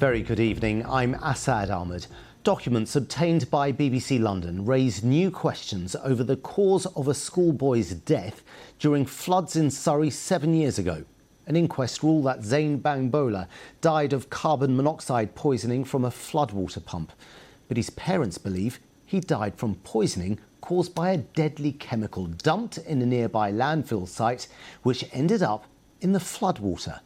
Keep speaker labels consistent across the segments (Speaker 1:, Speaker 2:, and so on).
Speaker 1: Very good evening. I'm Asad Ahmed. Documents obtained by BBC London raise new questions over the cause of a schoolboy's death during floods in Surrey 7 years ago. An inquest ruled that Zane Gbangbola died of carbon monoxide poisoning from a floodwater pump. But his parents believe he died from poisoning caused by a deadly chemical dumped in a nearby landfill site, which ended up in the floodwater.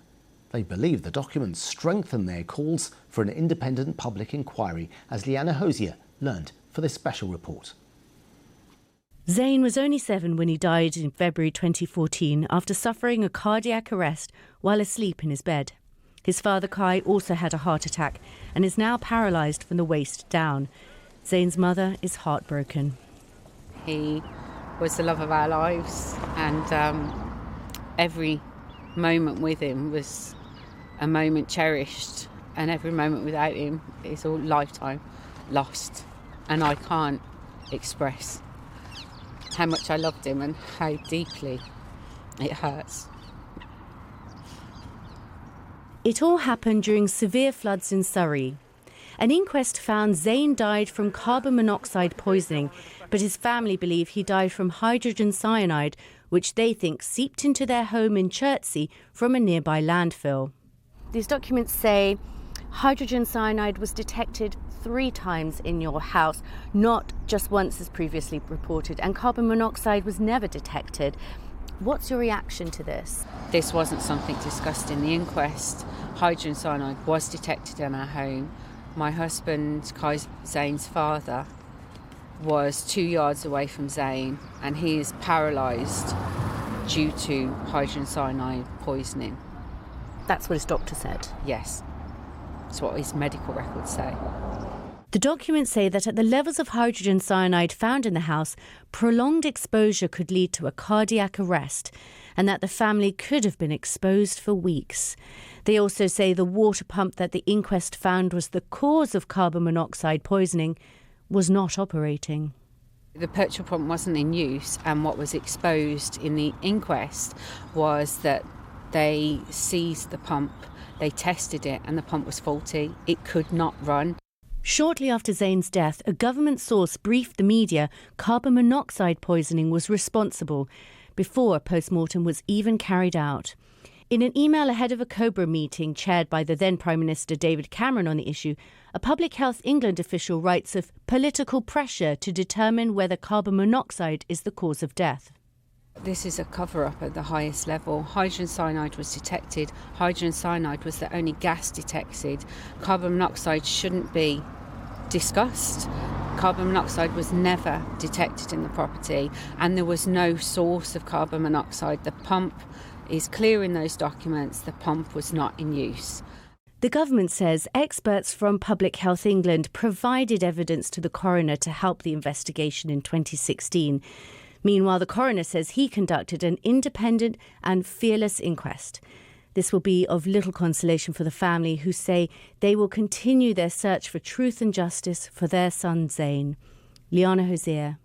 Speaker 1: They believe the documents strengthen their calls for an independent public inquiry, as Liana Hosier learned for this special report.
Speaker 2: Zane was only 7 when he died in February 2014 after suffering a cardiac arrest while asleep in his bed. His father Kai also had a heart attack and is now paralysed from the waist down. Zane's mother is heartbroken.
Speaker 3: He was the love of our lives, and every moment with him was a moment cherished, and every moment without him is a lifetime lost. And I can't express how much I loved him and how deeply it hurts.
Speaker 2: It all happened during severe floods in Surrey. An inquest found Zane died from carbon monoxide poisoning, but his family believe he died from hydrogen cyanide, which they think seeped into their home in Chertsey from a nearby landfill. These documents say hydrogen cyanide was detected 3 times in your house, not just once as previously reported, and carbon monoxide was never detected. What's your reaction to this?
Speaker 3: This wasn't something discussed in the inquest. Hydrogen cyanide was detected in our home. My husband, Kai, Zane's father, was 2 yards away from Zane, and he is paralysed due to hydrogen cyanide poisoning.
Speaker 2: That's what his doctor said?
Speaker 3: Yes. That's what his medical records say.
Speaker 2: The documents say that at the levels of hydrogen cyanide found in the house, prolonged exposure could lead to a cardiac arrest, and that the family could have been exposed for weeks. They also say the water pump that the inquest found was the cause of carbon monoxide poisoning was not operating.
Speaker 3: The petrol pump wasn't in use, and what was exposed in the inquest was that they seized the pump, they tested it, and the pump was faulty. It could not run.
Speaker 2: Shortly after Zane's death, a government source briefed the media carbon monoxide poisoning was responsible before a post-mortem was even carried out. In an email ahead of a COBRA meeting chaired by the then Prime Minister David Cameron on the issue, a Public Health England official writes of political pressure to determine whether carbon monoxide is the cause of death.
Speaker 3: This is a cover-up at the highest level. Hydrogen cyanide was detected. Hydrogen cyanide was the only gas detected. Carbon monoxide shouldn't be discussed. Carbon monoxide was never detected in the property, and there was no source of carbon monoxide. The pump is clear in those documents. The pump was not in use.
Speaker 2: The government says experts from Public Health England provided evidence to the coroner to help the investigation in 2016. Meanwhile, the coroner says he conducted an independent and fearless inquest. This will be of little consolation for the family, who say they will continue their search for truth and justice for their son Zane. Liana Hosier,